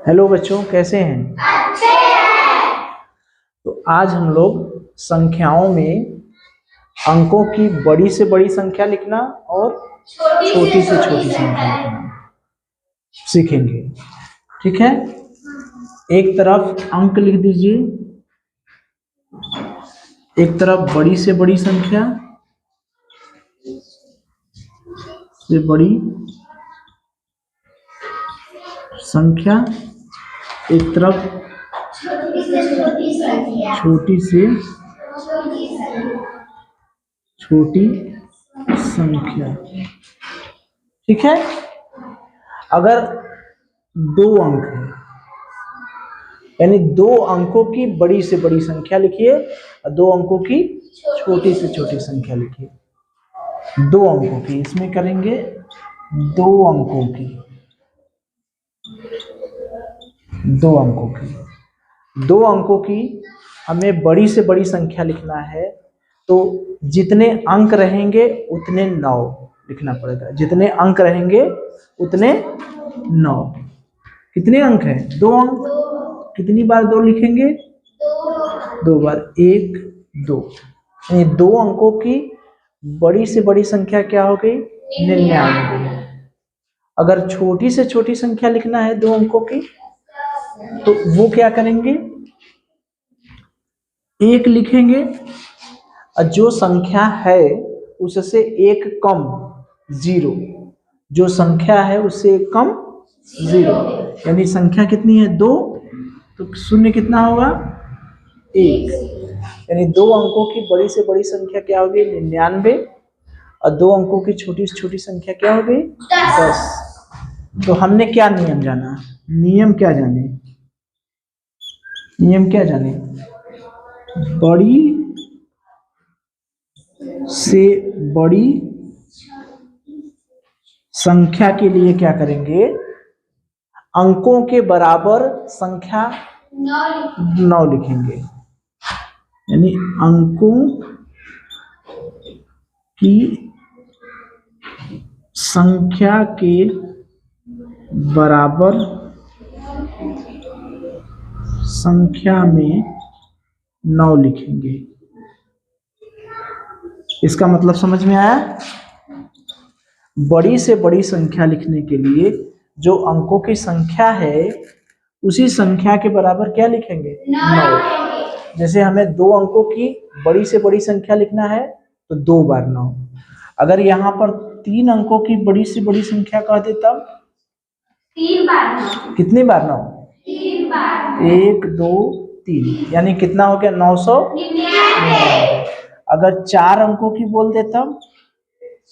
Hello बच्चों, कैसे हैं? अच्छे हैं। तो आज हम लोग संख्याओं में अंकों की बड़ी से बड़ी संख्या लिखना और छोटी से छोटी संख्या लिखना सीखेंगे। ठीक है, एक तरफ अंक लिख दीजिए, एक तरफ बड़ी से बड़ी संख्या से बड़ी संख्या, एक तरफ छोटी से छोटी संख्या। ठीक है, अगर दो अंक है यानी दो अंकों की बड़ी से बड़ी संख्या लिखिए और दो अंकों की छोटी से छोटी संख्या लिखिए। दो अंकों की इसमें करेंगे, दो अंकों की दो अंकों की हमें बड़ी से बड़ी संख्या लिखना है, तो जितने अंक रहेंगे उतने 9 लिखना पड़ेगा। जितने अंक रहेंगे उतने 9। कितने अंक हैं? 2 अंक। कितनी बार 2 लिखेंगे? 2 बार। 1 2, यानी 2 अंकों की बड़ी से बड़ी संख्या क्या हो गई? 99। अगर छोटी से छोटी संख्या लिखना है 2 अंकों की, तो वो क्या करेंगे? 1 लिखेंगे और जो संख्या है उससे 1 कम 0, जो संख्या है उससे 1 कम 0, यानी संख्या कितनी है? 2, तो शून्य कितना होगा? 1। यानी 2 अंकों की बड़ी से बड़ी संख्या क्या होगी? 99, और 2 अंकों की छोटी से छोटी संख्या क्या हो गई? 10। तो हमने क्या नियम जाना? नियम क्या जाने? बड़ी से बड़ी संख्या के लिए क्या करेंगे? अंकों के बराबर संख्या 9 लिखेंगे, यानी अंकों की संख्या के बराबर संख्या में 9 लिखेंगे। इसका मतलब समझ में आया? बड़ी से बड़ी संख्या लिखने के लिए जो अंकों की संख्या है उसी संख्या के बराबर क्या लिखेंगे? 9। जैसे हमें 2 अंकों की बड़ी से बड़ी संख्या लिखना है तो 2 बार 9। अगर यहाँ पर 3 अंकों की बड़ी से बड़ी संख्या कह दे तब 3 बार 9। कितनी बार 9? 3 बार। 1 2 3, यानी कितना हो गया? 999। अगर 4 अंकों की बोल दे तब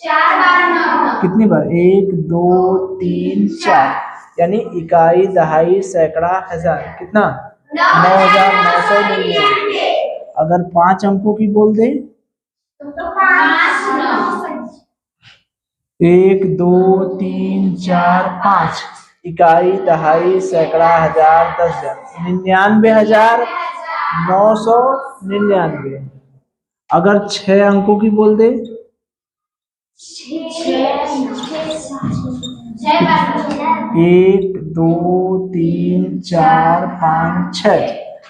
4 बार 9। कितनी बार? 1 2 3 4, यानी इकाई, दहाई, सैकड़ा, हजार। कितना? 9999। अगर 5 अंकों की बोल दे तो 5 9। 1 2 3 4 5, इकाई, दहाई, सैकड़ा, हजार, 10,000। 99,999। अगर 6 अंकों की बोल दे 1 2 3 4 5 6,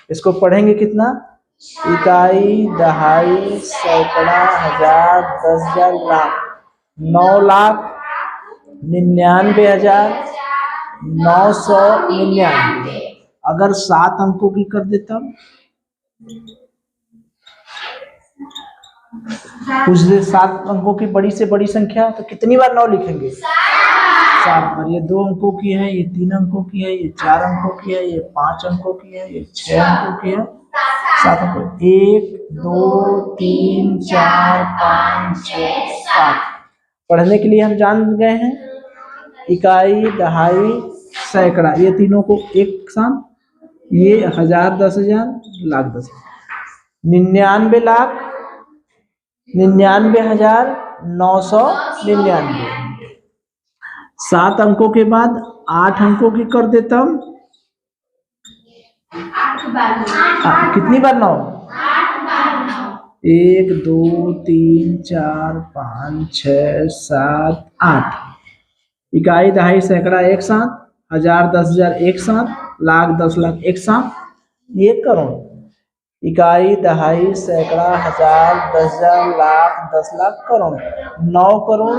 इसको पढ़ेंगे कितना? इकाई, दहाई, सैकड़ा, हजार, 10,000, लाख। 9,99,999। अगर 7 अंकों की कर देता, कुछ 7 अंकों की बड़ी से बड़ी संख्या, तो कितनी बार 9 लिखेंगे? 7 बार। ये 2 अंकों की है, ये 3 अंकों की है, ये 4 अंकों की है, ये 5 अंकों की है, ये 6 अंकों की है, 7 अंकों। 1 2 3 4 5 6 7। पढ़ने के लिए हम जान गए हैं इकाई, दहाई, सैकड़ा, ये तीनों को एक साथ, ये हजार, 10,000, लाख, 10,000। 99,99,999। 7 अंकों के बाद 8 अंकों की कर देता हूं। 8 बार 9। कितनी बार 9? 8 बार 9। 1 2 3 4 5 6 7 8। इकाई, दहाई, सैकड़ा एक साथ, हजार, 10,000 एक साथ, लाख, 10 लाख, एक साथ ये करोड़। इकाई, दहाई, सैकड़ा, हजार, 10,000, लाख, 10 लाख, करोड़। 9 करोड़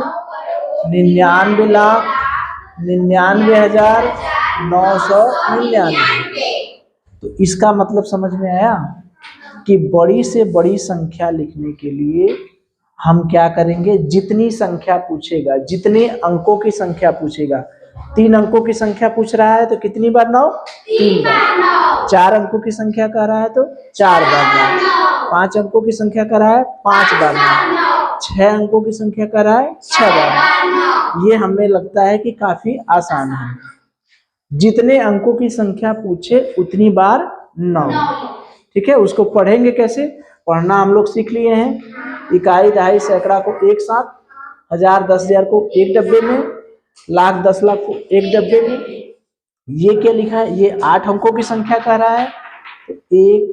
99 लाख 99,999। तो इसका मतलब समझ में आया कि बड़ी से बड़ी संख्या लिखने के लिए हम क्या करेंगे, जितनी संख्या पूछेगा, जितने अंकों की संख्या पूछेगा, 3 अंकों की संख्या पूछ रहा है तो कितनी बार 9? 3 बार। 4 अंकों की संख्या कह रहा है तो 4 बार 9। 5 अंकों की संख्या कह रहा है 5 बार 9। 6 अंकों की संख्या कह रहा है 6 बार। ये हमें लगता है कि काफी आसान है। जितने अंकों की संख्या पूछे उतनी बार 9। ठीक है, उसको पढ़ेंगे कैसे? पढ़ना हम लोग सीख लिए हैं। इकाई, दहाई, सैकड़ा को एक साथ, हजार, 10,000 को एक डब्बे में, लाख, 10 लाख को एक डब्बे में। ये क्या लिखा है? ये 8 अंकों की संख्या कह रहा है तो 1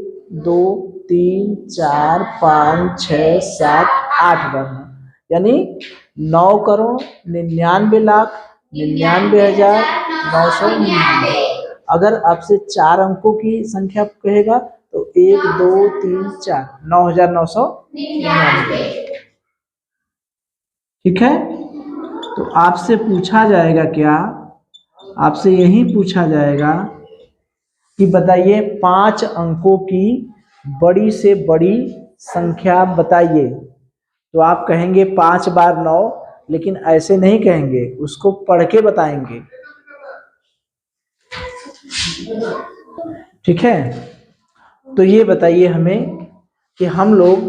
2 3 4 5 6 7 8 बार 9, यानी 9 करोड़ 99 लाख 99,999। अगर आपसे 4 अंकों की संख्या कहेगा तो 1 2 3 4 9,999। ठीक है, तो आपसे पूछा जाएगा क्या? आपसे यही पूछा जाएगा कि बताइए 5 अंकों की बड़ी से बड़ी संख्या बताइए। तो आप कहेंगे 5 बार 9, लेकिन ऐसे नहीं कहेंगे, उसको पढ़ के बताएंगे। ठीक है, तो ये बताइए हमें कि हम लोग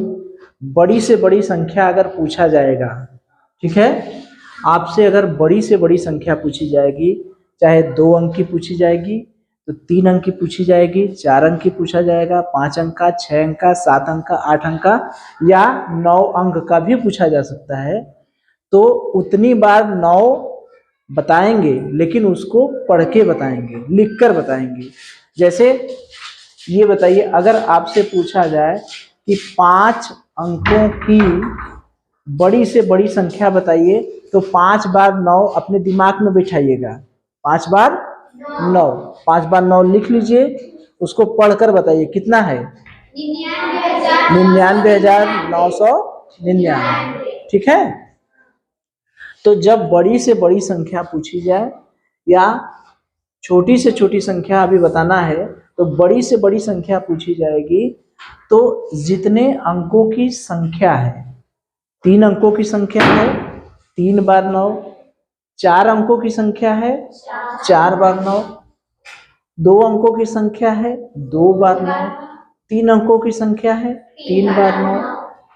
बड़ी से बड़ी संख्या अगर पूछा जाएगा, ठीक है, आपसे अगर बड़ी से बड़ी संख्या पूछी जाएगी, चाहे 2 अंक की पूछी जाएगी तो 3 अंक की पूछी जाएगी, 4 अंक की पूछा जाएगा, 5 अंक का, 6 अंक का, 7 अंक का, 8 अंक का या 9 अंक का भी पूछा जा सकता है। तो उतनी बार 9 बताएंगे, लेकिन उसको पढ़ के बताएंगे, लिख कर बताएंगे। जैसे ये बताइए, अगर आपसे पूछा जाए कि 5 अंकों की बड़ी से बड़ी संख्या बताइए, तो 5 बार 9 अपने दिमाग में बिठाइएगा। 5 बार 9, 5 बार 9 लिख लीजिए, उसको पढ़कर बताइए कितना है? 99,999। ठीक है, तो जब बड़ी से बड़ी संख्या पूछी जाए या छोटी से छोटी संख्या अभी बताना है, तो बड़ी से बड़ी संख्या पूछी जाएगी तो जितने अंकों की संख्या है, 3 अंकों की संख्या है 3 बार 9, 4 अंकों की संख्या है 4 बार 9, 2 अंकों की संख्या है 2 बार 9, 3 अंकों की संख्या है 3 बार 9,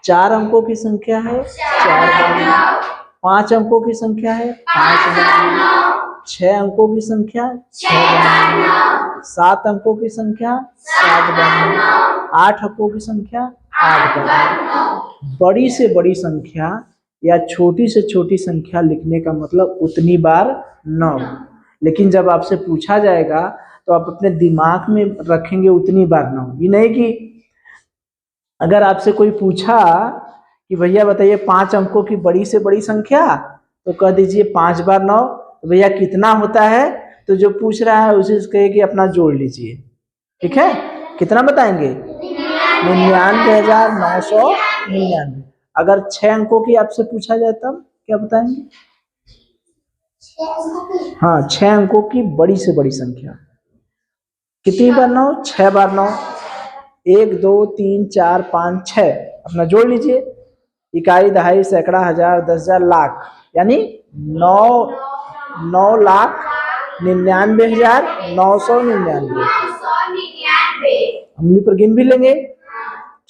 4 अंकों की संख्या है 4 बार 9, 5 अंकों की संख्या है 5 बार 9, 6 अंकों की संख्या 6 बार 9, 7 अंकों की संख्या 7 बार 9, 8 अंकों की संख्या 8 बार 9। बड़ी से बड़ी संख्या या छोटी से छोटी संख्या लिखने का मतलब उतनी बार 9। लेकिन जब आपसे पूछा जाएगा तो आप अपने दिमाग में रखेंगे उतनी बार 9। ये नहीं कि अगर आपसे कोई पूछा कि भैया बताइए 5 अंकों की बड़ी से बड़ी संख्या, तो कह दीजिए 5 बार 9। तो भैया कितना होता है? तो जो पूछ रहा है उसे कहे कि अपना जोड़ लीजिए। ठीक है, कितना बताएंगे? 99,999। अगर 6 अंकों की आपसे पूछा जाए तब क्या बताएंगे? हाँ, 6 अंकों की बड़ी से बड़ी संख्या कितनी बार 9? 6 बार 9। 1 2 3 4 5 6, अपना जोड़ लीजिए। इकाई, दहाई, सैकड़ा, हजार, 10,000, लाख, यानी 9,99,999। उंगली पर गिन भी लेंगे।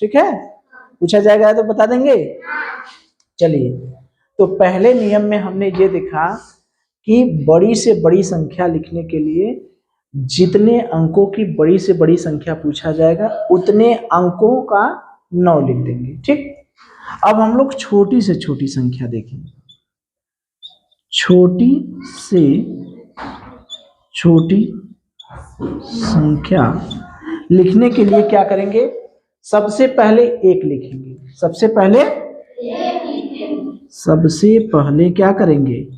ठीक है, पूछा जाएगा तो बता देंगे। चलिए, तो पहले नियम में हमने ये देखा कि बड़ी से बड़ी संख्या लिखने के लिए जितने अंकों की बड़ी से बड़ी संख्या पूछा जाएगा उतने अंकों का 9 लिख देंगे। ठीक, अब हम लोग छोटी से छोटी संख्या देखेंगे। छोटी से छोटी संख्या लिखने के लिए क्या करेंगे? सबसे पहले 1 लिखेंगे। सबसे पहले क्या करेंगे?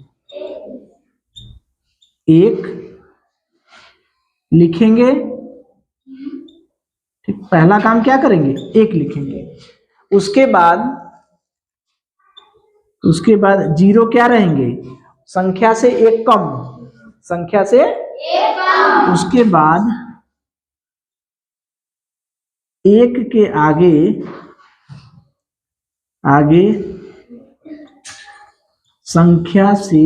1 लिखेंगे। ठीक, पहला काम क्या करेंगे, 1 लिखेंगे। उसके बाद 0 क्या रहेंगे, संख्या से 1 कम, संख्या से उसके बाद 1 के आगे संख्या से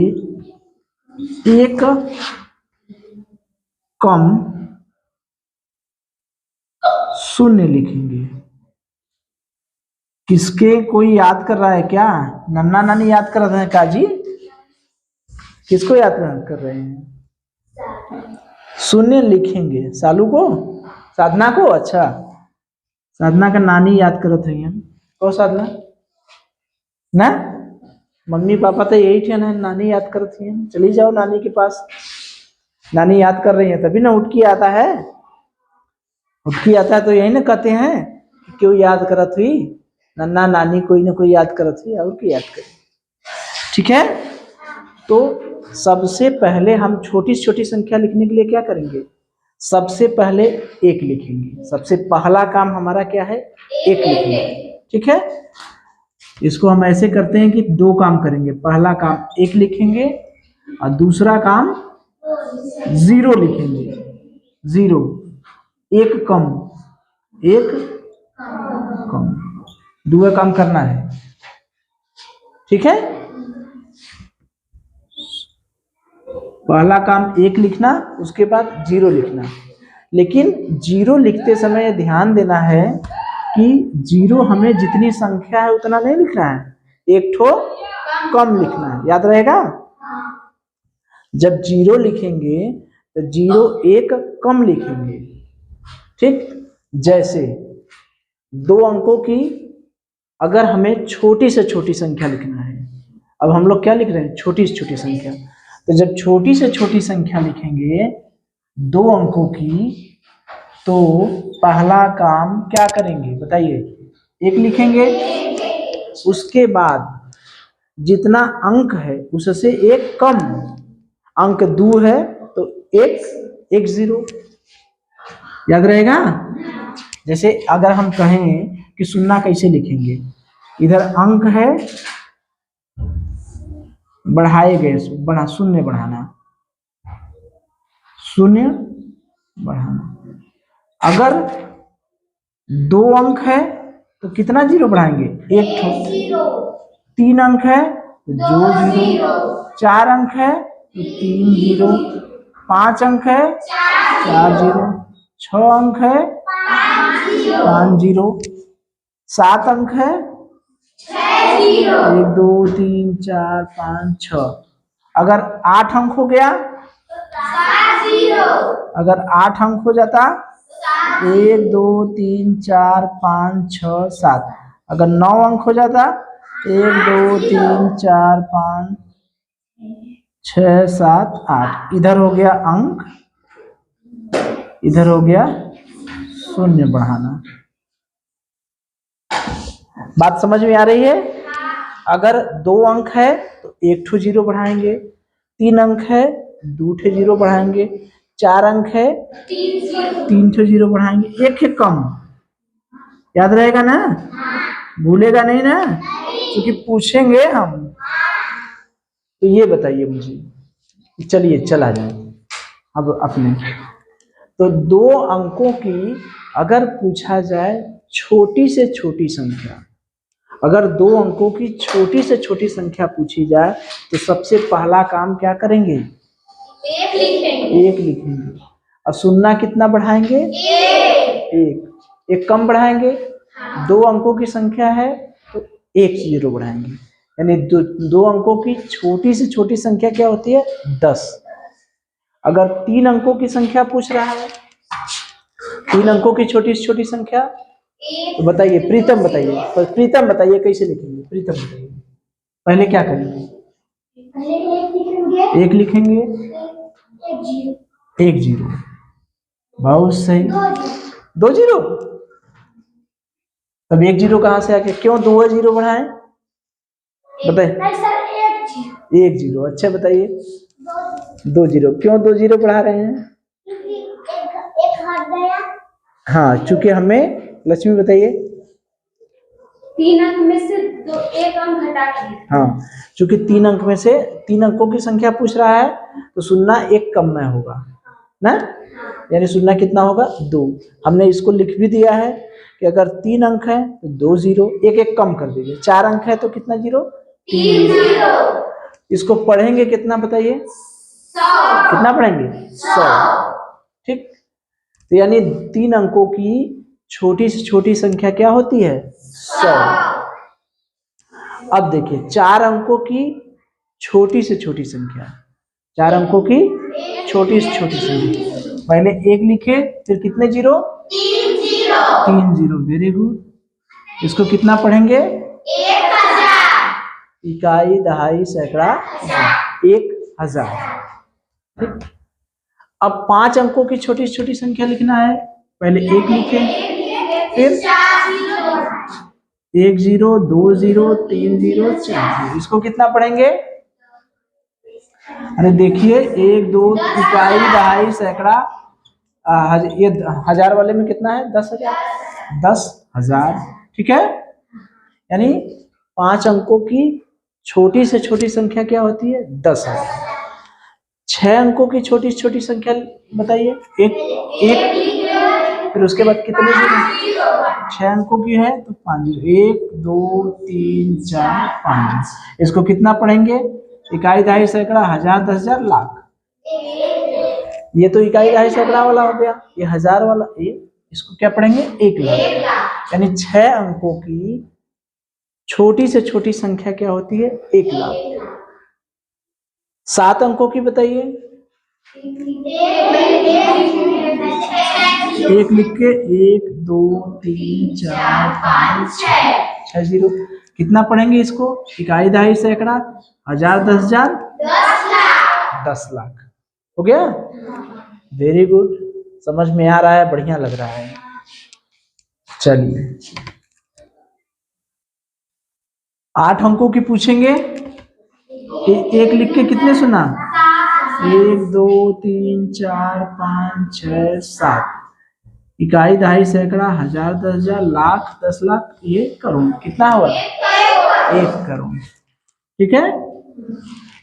1 कम 0 लिखेंगे। किसके, कोई याद कर रहा है क्या, नन्ना नानी याद कर रहे हैं काजी, किसको याद कर रहे हैं, 0 लिखेंगे। सालू को, साधना को, अच्छा साधना का नानी याद करत है को साधना ना, मम्मी पापा तो यही थे ना, नानी याद करती है, चली जाओ नानी के पास, नानी याद कर रही है तभी ना उठकी आता है, उठकी आता है तो यही ना कहते हैं कि क्यों याद करत हुई, नन्ना नानी कोई ना कोई याद करत हुई और की याद करें। ठीक है, तो सबसे पहले हम छोटी से छोटी संख्या लिखने के लिए क्या करेंगे, सबसे पहले 1 लिखेंगे। सबसे पहला काम हमारा क्या है, 1 लिखेंगे। ठीक है, इसको हम ऐसे करते हैं कि 2 काम करेंगे, पहला काम 1 लिखेंगे और दूसरा काम 0 लिखेंगे। 0, 1 कम, 1 कम, 2 काम करना है। ठीक है, पहला काम 1 लिखना, उसके बाद 0 लिखना। लेकिन 0 लिखते समय ध्यान देना है कि 0 हमें जितनी संख्या है उतना नहीं लिखना है, 1 ठो कम लिखना है, याद रहेगा। जब 0 लिखेंगे तो 0 1 कम लिखेंगे। ठीक, जैसे 2 अंकों की अगर हमें छोटी से छोटी संख्या लिखना है, अब हम लोग क्या लिख रहे हैं, छोटी से छोटी संख्या, तो जब छोटी से छोटी संख्या लिखेंगे 2 अंकों की, तो पहला काम क्या करेंगे बताइए, 1 लिखेंगे। उसके बाद जितना अंक है उससे 1 कम, अंक 2 है तो 1 0, याद रहेगा। जैसे अगर हम कहें कि 0 कैसे लिखेंगे, इधर अंक है, बढ़ाए गए, 0 बढ़ाना, 0 बढ़ाना। अगर 2 अंक है तो कितना 0 बढ़ाएंगे, 1 ठो। 3 अंक है तो 2 0, 4 अंक है तो 3 0, 5 अंक है 4 0, 6 अंक है 5 0, 7 अंक है 1 2 3 4 5 6। अगर 8 अंक हो गया, अगर 8 अंक हो जाता 1 2 3 4 5 6 7। अगर 9 अंक हो जाता 1 2 3 4 5 6 7 8। इधर हो गया अंक, इधर हो गया 0 बढ़ाना। बात समझ में आ रही है। अगर 2 अंक है तो 1 ठो 0 बढ़ाएंगे, 3 अंक है 2 ठो 0 बढ़ाएंगे, 4 अंक है 3 ठो 0 बढ़ाएंगे, 1 है कम, याद रहेगा ना, भूलेगा नहीं ना, क्योंकि पूछेंगे हम। तो ये बताइए मुझे, चलिए चला जाए अब अपने। तो 2 अंकों की अगर पूछा जाए छोटी से छोटी संख्या, अगर 2 अंकों की छोटी से छोटी संख्या पूछी जाए तो सबसे पहला काम क्या करेंगे, 1 लिखेंगे। और 0 कितना बढ़ाएंगे, 1 कम बढ़ाएंगे। 2 अंकों की संख्या है तो 1 0 बढ़ाएंगे, यानी 2 अंकों की छोटी से छोटी संख्या क्या होती है, 10। अगर 3 अंकों की संख्या पूछ रहा है, 3 अंकों की छोटी से छोटी संख्या, तो बताइए प्रीतम, बताइए कैसे लिखेंगे, प्रीतम बताइए। पहले क्या करेंगे, 1 लिखेंगे, 1 0, बहुत सही, 2 0। तब 1 0 कहां से आ गया, क्यों 2 0 बढ़ाएं, बताइए। 1 0, अच्छा बताइए 2 0, क्यों 2 0 बढ़ा रहे हैं, हाँ, चूंकि हमें, लक्ष्मी बताइए। 3 अंक में से 1 अंक घटा कर। हाँ, चूंकि 3 अंक में से 3 अंकों की संख्या पूछ रहा है तो शून्य एक कम में होगा ना, यानी शून्य कितना होगा 2। हमने इसको लिख भी दिया है कि अगर 3 अंक है तो 2 जीरो, एक एक कम कर दीजिए। 4 अंक है तो कितना जीरो, 3 जीरो। इसको पढ़ेंगे कितना बताइए, 100। कितना पढ़ेंगे, 100। ठीक, तो यानी 3 अंकों की छोटी से छोटी संख्या क्या होती है, 100। अब देखिए 4 अंकों की छोटी से छोटी संख्या, 4 अंकों की छोटी से छोटी संख्या, पहले 1 लिखे, फिर कितने zero, 3 zero. 3 zero, very good. इसको कितना पढ़ेंगे, 1000। इकाई, दहाई, सैकड़ा, 1000। ठीक, अब 5 अंकों की छोटी से छोटी संख्या लिखना है, पहले 1 लिखे, फिर 4 zero. 1 zero, 2 zero, 3 zero, 4 zero. इसको कितना पढ़ेंगे, अरे देखिए 1 2 इकाई, दहाई, सैकड़ा, ये 1000 वाले में कितना है, 10,000, 10,000। ठीक है, यानी 5 अंकों की छोटी से छोटी संख्या क्या होती है, 10,000। 6 अंकों की छोटी से छोटी संख्या बताइए, एक, फिर उसके बाद कितने जीरो, 6 अंकों की है तो 5 जीरो, 1 2 3 4 5। इसको कितना पढ़ेंगे, इकाई, दहाई, सैकड़ा, 1000, 10,000, लाख। ये तो इकाई, दहाई, सैकड़ा वाला हो गया, ये 1000 वाला, इसको क्या पढ़ेंगे, 1 लाख। यानी 6 अंकों की छोटी से छोटी संख्या क्या होती है, 1 लाख। 7 अंकों की बताइए, 1 लिख के 1 2 3 4 5 6 जीरो। कितना पढ़ेंगे इसको, इकाई, दहाई, सैकड़ा, 1000, 10,000, 10 लाख। हो गया, वेरी गुड, समझ में आ रहा है, बढ़िया लग रहा है। चलिए 8 अंकों की पूछेंगे, 1 लिख के कितने सुना, 1 2 3 4 5 6 7। इकाई, दहाई, सैकड़ा, 1000, 10,000, लाख, 10 लाख, ये करोड़। कितना हुआ, 1 करोड़। ठीक है,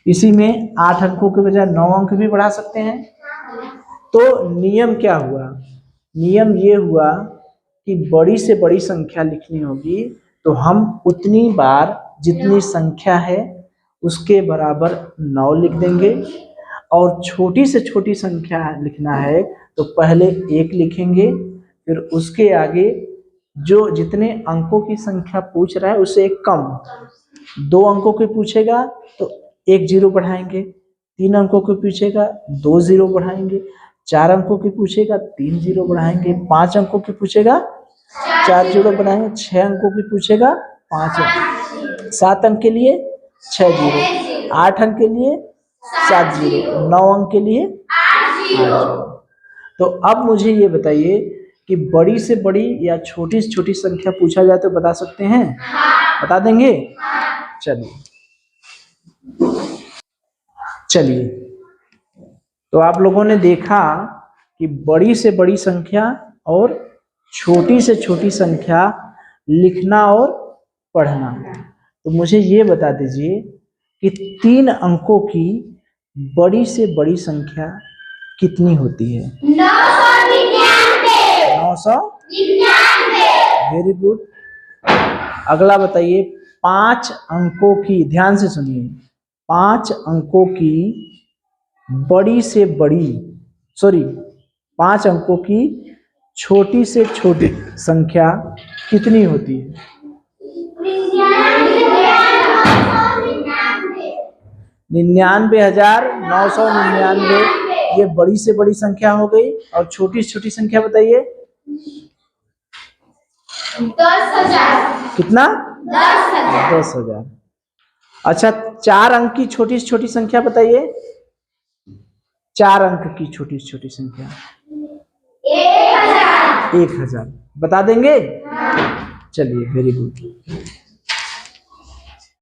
इसी में 8 अंकों के बजाय 9 अंक भी बढ़ा सकते हैं। तो नियम क्या हुआ, नियम ये हुआ कि बड़ी से बड़ी संख्या लिखनी होगी तो हम उतनी बार जितनी संख्या है उसके बराबर 9 लिख देंगे, और छोटी से छोटी संख्या लिखना है तो पहले 1 लिखेंगे, फिर उसके आगे जो जितने अंकों की संख्या पूछ रहा है उससे एक कम। 2 अंकों की पूछेगा तो 1 जीरो बढ़ाएंगे, 3 अंकों की पूछेगा 2 जीरो बढ़ाएंगे, 4 अंकों की पूछेगा 3 जीरो बढ़ाएंगे, 5 अंकों की पूछेगा 4 जीरो बढ़ाएंगे, 6 अंकों की पूछेगा 5, 7 अंक के लिए 6 जीरो, 8 अंक के लिए 7 जीरो, 9 अंक के लिए 8 जीरो। तो अब मुझे ये बताइए कि बड़ी से बड़ी या छोटी से छोटी संख्या पूछा जाए तो बता सकते हैं, बता देंगे। चलिए तो आप लोगों ने देखा कि बड़ी से बड़ी संख्या और छोटी से छोटी संख्या लिखना और पढ़ना। तो मुझे ये बता दीजिए कि 3 अंकों की बड़ी से बड़ी संख्या कितनी होती है, 999। Very good. अगला बताइए 5 अंकों की, ध्यान से सुनिए, 5 अंकों की बड़ी से बड़ी, 5 अंकों की छोटी से छोटी संख्या कितनी होती है, 99,999। ये बड़ी से बड़ी संख्या हो गई, और छोटी से छोटी संख्या बताइए, 10,000। कितना, 10,000। 10,000। अच्छा 4 अंक की छोटी से छोटी संख्या बताइए, 4 अंक की छोटी से छोटी संख्या 1000। 1000 बता देंगे। चलिए वेरी गुड।